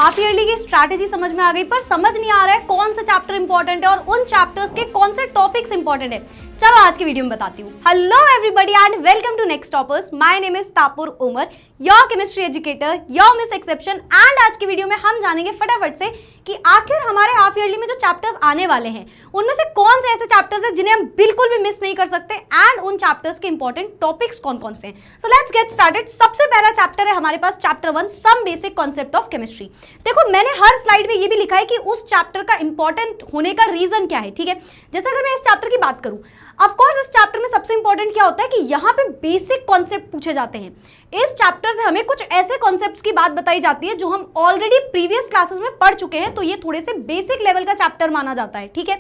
Half yearly की strategy समझ में आ गई, पर समझ नहीं आ रहा है कौन सा चैप्टर इंपॉर्टेंट है और उन चैप्टर्स के कौन से टॉपिक्स इंपॉर्टेंट है। चलो आज की वीडियो में बताती हूँ। Hello everybody and welcome to Next Toppers. My name is Tapur Umar, your chemistry educator, your miss exception. And आज की वीडियो में हम जानेंगे फटाफट से कि आखिर हमारे हाफ ईयरली में जो चैप्टर्स आने वाले हैं उनमें से कौन से ऐसे चैप्टर्स हैं जिन्हें हम बिल्कुल भी मिस नहीं कर सकते एंड उन चैप्टर्स के इंपॉर्टेंट टॉपिक्स कौन कौन से हैं। So let's get started. सबसे पहला चैप्टर है हमारे पास chapter 1, some basic concept of chemistry. देखो मैंने हर स्लाइड में ये भी लिखा है कि उस चैप्टर का इंपॉर्टेंट होने का रीजन क्या है, ठीक है। जैसे अगर मैं इस चैप्टर की बात करूं, ऑफ कोर्स इस चैप्टर में सबसे इंपॉर्टेंट क्या होता है कि यहाँ पे बेसिक कॉन्सेप्ट पूछे जाते हैं। इस चैप्टर से हमें कुछ ऐसे कॉन्सेप्ट्स की बात बताई जाती है जो हम ऑलरेडी प्रीवियस क्लासेस में पढ़ चुके हैं, तो ये थोड़े से बेसिक लेवल का चैप्टर माना जाता है, ठीक है।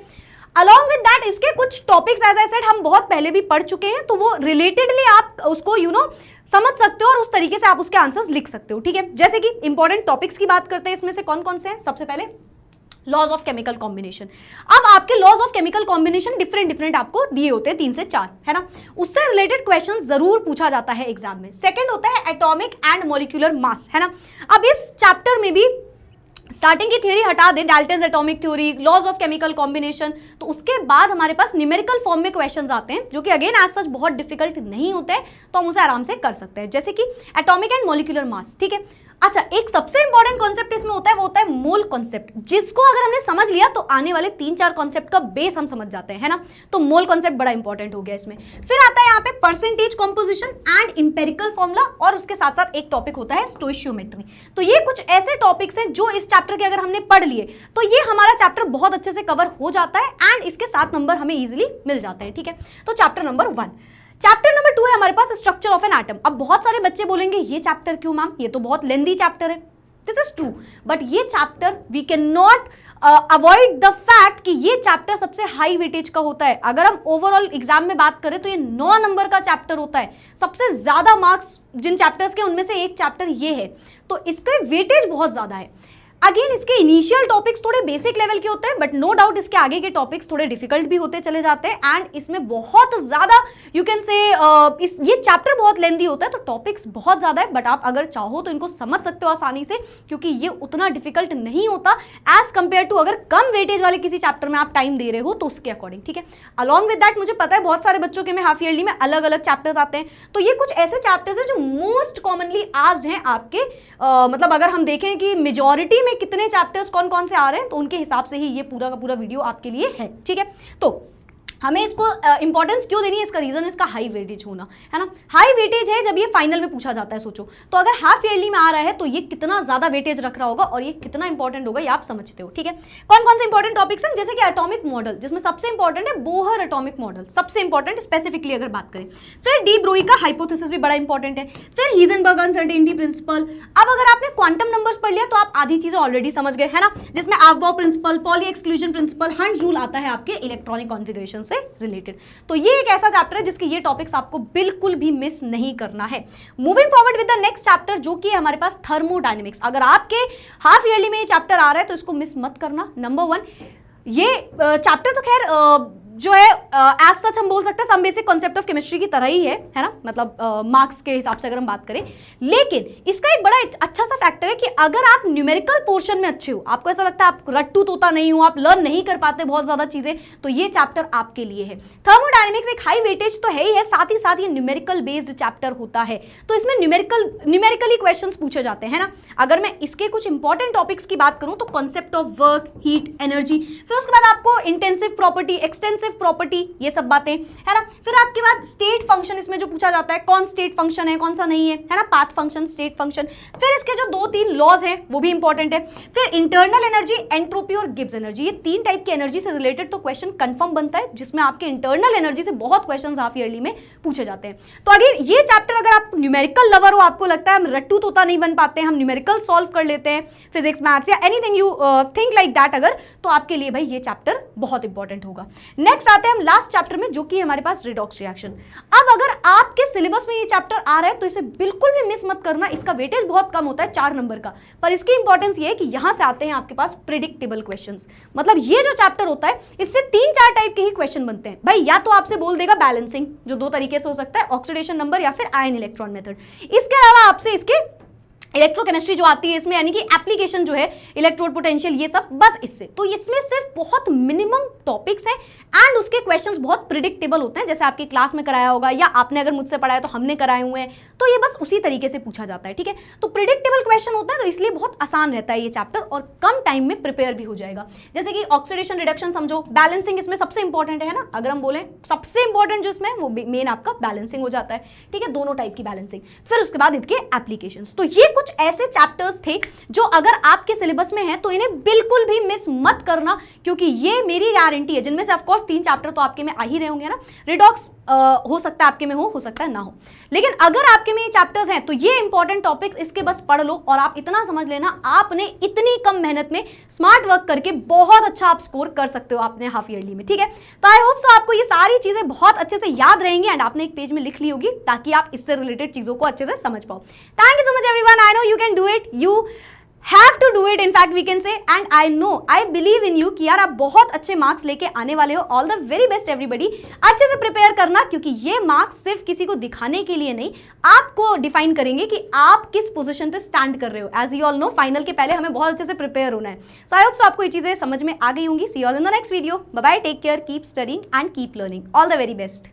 अलॉन्ग विद दैट इसके कुछ टॉपिक्स एज आई सेड हम बहुत पहले भी पढ़ चुके हैं, तो वो रिलेटेडली आप उसको समझ सकते हो और उस तरीके से आप उसके आंसर्स लिख सकते हो, ठीक है। जैसे कि इंपॉर्टेंट टॉपिक्स की बात करते हैं, इसमें से कौन कौन से हैं। सबसे पहले लॉज ऑफ केमिकल कॉम्बिनेशन। अब आपके laws of chemical combination different आपको दिए होते हैं 3 से 4, है ना। उससे रिलेटेड क्वेश्चन जरूर पूछा जाता है एग्जाम में। सेकंड होता है एटॉमिक एंड मॉलिक्यूलर मास, है ना। अब इस चैप्टर में भी स्टार्टिंग की थ्योरी हटा दे, Dalton's atomic theory, laws of chemical combination, तो उसके बाद हमारे पास न्यूमेरिकल फॉर्म में क्वेश्चंस आते हैं जो कि अगेन एज सच बहुत डिफिकल्ट नहीं होते हैं, तो हम उसे आराम से कर सकते हैं। जैसे कि एटॉमिक एंड मॉलिक्यूलर मास, ठीक है। अच्छा, एक सबसे इंपॉर्टेंट कॉन्सेप्ट इसमें होता है, वो होता है मोल कॉन्सेप्ट, जिसको अगर हमने समझ लिया तो आने वाले 3-4 कॉन्सेप्ट का बेस हम समझ जाते हैं, है ना। तो मोल कॉन्सेप्ट बड़ा इंपॉर्टेंट हो गया इसमें। फिर आता है यहाँ पे percentage composition and empirical formula, और उसके साथ साथ एक टॉपिक होता है स्टोइशियोमेट्री। तो ये कुछ ऐसे टॉपिक्स हैं जो इस चैप्टर के अगर हमने पढ़ लिए तो ये हमारा चैप्टर बहुत अच्छे से कवर हो जाता है एंड इसके 7 नंबर हमें इजिली मिल जाते हैं, ठीक है। तो चैप्टर नंबर 1। चैप्टर नंबर 2 है हमारे पास स्ट्रक्चर ऑफ एन एटम। अब बहुत सारे बच्चे बोलेंगे ये चैप्टर क्यों मैम, ये तो बहुत लेंथी चैप्टर है। दिस इज ट्रू, बट ये chapter we can not avoid the fact कि ये चैप्टर सबसे हाई वेटेज का होता है। अगर हम ओवरऑल एग्जाम में बात करें तो ये 9 नंबर का चैप्टर होता है। सबसे ज्यादा मार्क्स जिन चैप्टर्स के उनमें से एक चैप्टर ये है, तो इसका वेटेज बहुत ज्यादा है। अगेन इसके इनिशियल टॉपिक्स थोड़े बेसिक लेवल के होते हैं, बट नो डाउट इसके आगे के टॉपिक्स थोड़े डिफिकल्ट भी होते चले जाते हैं एंड इसमें बहुत ज्यादा यू कैन से ये चैप्टर बहुत लेंथी होता है, तो टॉपिक्स बहुत ज्यादा है, बट आप अगर चाहो तो इनको समझ सकते हो आसानी से, क्योंकि ये उतना डिफिकल्ट नहीं होता एज कंपेयर टू अगर कम वेटेज वाले किसी चैप्टर में आप टाइम दे रहे हो तो उसके अकॉर्डिंग, ठीक है। अलॉन्ग विद दैट मुझे पता है बहुत सारे बच्चों के में हाफ ईयरली में अलग अलग चैप्टर्स आते हैं, तो ये कुछ ऐसे चैप्टर्स हैं जो मोस्ट कॉमनली आस्क्ड हैं आपके मतलब अगर हम देखें कि मेजॉरिटी में कितने चैप्टर्स कौन कौन से आ रहे हैं तो उनके हिसाब से ही ये पूरा का पूरा वीडियो आपके लिए है, ठीक है। तो हमें इसको इंपॉर्टेंस क्यों देनी है, इसका रीजन इसका हाई वेटेज होना, है ना। हाई वेटेज है जब ये फाइनल में पूछा जाता है, सोचो तो अगर हाफ ईयरली में आ रहा है तो ये कितना ज्यादा वेटेज रख रहा होगा और ये कितना इंपॉर्टेंट होगा ये आप समझते हो, ठीक है। कौन कौन से इंपॉर्टेंट टॉपिक्स हैं, जैसे कि एटॉमिक मॉडल, जिसमें सबसे इंपॉर्टेंट है बोहर एटॉमिक मॉडल, सबसे इंपॉर्टेंट स्पेसिफिकली अगर बात करें। फिर डी ब्रोई का हाइपोथेसिस भी बड़ा इंपॉर्टेंट है। फिर हीजेनबर्ग अनसर्टेनिटी प्रिंसिपल। अब अगर आपने क्वांटम नंबर्स पढ़ लिया तो आप आधी चीजें ऑलरेडी समझ गए, है ना, जिसमें Aufbau principle, Pauli exclusion principle, Hund's rule आता है आपके इलेक्ट्रॉनिक कॉन्फिगरेशन से रिलेटेड। तो ये एक ऐसा चैप्टर है जिसके ये टॉपिक्स आपको बिल्कुल भी मिस नहीं करना है। Moving forward with the next chapter जो कि है हमारे पास थर्मोडायनेमिक्स। अगर आपके हाफ ईयरली में ये चैप्टर आ रहा है तो इसको मिस मत करना। नंबर 1 ये चैप्टर तो खैर जो है एज सच हम बोल सकते हैं some basic concept of chemistry की तरह ही है ना, मतलब मार्क्स के हिसाब से अगर हम बात करें, लेकिन इसका एक बड़ा अच्छा सा फैक्टर है कि अगर आप न्यूमेरिकल पोर्शन में अच्छे हो, आपको ऐसा लगता है आप रट्टू तोता नहीं हो, आप लर्न नहीं कर पाते बहुत ज्यादा चीजें, तो ये चैप्टर आपके लिए है। थर्मोडायनेमिक्स एक हाई वेटेज तो है ही है, साथ ही साथ ये न्यूमेरिकल बेस्ड चैप्टर होता है, तो इसमें न्यूमेरिकली क्वेश्चंस पूछे जाते हैं ना। अगर मैं इसके कुछ इंपॉर्टेंट टॉपिक्स की बात करूं तो concept of work, heat, energy, फिर उसके बाद आपको इंटेंसिव प्रॉपर्टी, एक्सटेंसिव प्रॉपर्टी, ये सब बातें, है ना। फिर आपके बाद स्टेट फंक्शन इसमें जो पूछा जाता है, कौन स्टेट फंक्शन है कौन सा नहीं है ना, पाथ फंक्शन, स्टेट फंक्शन। फिर इसके जो 2-3 लॉज हैं वो भी इंपॉर्टेंट है। फिर इंटरनल एनर्जी, एंट्रोपी और गिब्स एनर्जी, ये 3 टाइप की एनर्जी से रिलेटेड तो क्वेश्चन कंफर्म बनता है, जिसमें आपके इंटरनल एनर्जी से बहुत क्वेश्चन हाफ ईयरली में पूछे जाते हैं। तो अगर ये चैप्टर अगर आप न्यूमेरिकल लवर हो, आपको लगता है हम रट्टू तोता नहीं बन पाते, हम न्यूमेरिकल सॉल्व कर लेते हैं, फिजिक्स मैथ्स या anything you think like that, अगर तो आपके लिए भाई ये चैप्टर बहुत इंपॉर्टेंट होगा। नेक्स्ट आते हैं हम लास्ट चैप्टर में जो कि हमारे पास रिडॉक्स रिएक्शन। अब अगर आपके सिलेबस में ये चैप्टर आ रहा है तो इसे बिल्कुल भी मिस मत करना। इसका वेटेज बहुत कम होता है, 4 नंबर का, पर इसकी इंपॉर्टेंस ये है कि यहां से आते हैं आपके पास प्रिडिक्टेबल क्वेश्चंस। मतलब ये जो चैप्टर होता है इससे 3-4 टाइप के ही क्वेश्चन बनते हैं भाई। या तो आपसे बोल देगा बैलेंसिंग, जो 2 तरीके से हो सकता है, ऑक्सीडेशन नंबर या फिर आयन इलेक्ट्रॉन मेथड। इसके अलावा आपसे इसके इलेक्ट्रोकेमिस्ट्री जो आती है इसमें, यानी कि एप्लीकेशन जो है इलेक्ट्रोड पोटेंशियल, ये सब बस इससे। तो इसमें सिर्फ बहुत मिनिमम टॉपिक्स हैं एंड उसके क्वेश्चंस बहुत प्रिडिक्टेबल होते हैं, जैसे आपकी क्लास में कराया होगा या आपने अगर मुझसे पढ़ा है तो हमने कराए हुए हैं, तो ये बस उसी तरीके से पूछा जाता है, ठीक है। तो प्रिडिक्टेबल क्वेश्चन होता है, तो इसलिए बहुत आसान रहता है ये चैप्टर और कम टाइम में प्रिपेयर भी हो जाएगा। जैसे कि ऑक्सीडेशन रिडक्शन समझो, बैलेंसिंग इसमें सबसे इंपॉर्टेंट है ना, अगर हम बोले सबसे इंपॉर्टेंट जो इसमें वो मेन आपका बैलेंसिंग हो जाता है, ठीक है, दोनों टाइप की बैलेंसिंग। फिर उसके बाद इनके एप्लीकेशंस। तो ये कुछ ऐसे चैप्टर्स थे जो अगर आपके सिलेबस में है तो इन्हें बिल्कुल भी मिस मत करना, क्योंकि ये मेरी गारंटी है, जिनमें से ऑफकोर्स 3 चैप्टर तो आपके में आ ही रहे होंगे ना। रिडॉक्स हो सकता है आपके में हो सकता है ना हो, लेकिन अगर आपके में ये चैप्टर्स हैं तो ये इंपॉर्टेंट टॉपिक्स इसके बस पढ़ लो और आप इतना समझ लेना, आपने इतनी कम मेहनत में स्मार्ट वर्क करके बहुत अच्छा आप स्कोर कर सकते हो अपने हाफ ईयरली में, ठीक है। तो आई होप सो आपको ये सारी चीजें बहुत अच्छे से याद रहेंगी एंड आपने एक पेज में लिख ली होगी ताकि आप इससे रिलेटेड चीजों को अच्छे से समझ पाओ। Thank you so much everyone, I know you can do it, you have to do it, in fact we can say, and I know, I believe in you कि यार आप बहुत अच्छे मार्क्स लेके आने वाले हो। All the very best everybody, अच्छे से प्रिपेयर करना, क्योंकि ये मार्क्स सिर्फ किसी को दिखाने के लिए नहीं, आपको डिफाइन करेंगे कि आप किस पोजीशन पे स्टैंड कर रहे हो। As you all know, final के पहले हमें बहुत अच्छे से प्रिपेयर होना है। सो आई होप सो आपको ये चीजें समझ में आ गई होंगी। See you all in the next video, bye bye, take care, keep studying and keep learning, all the very best.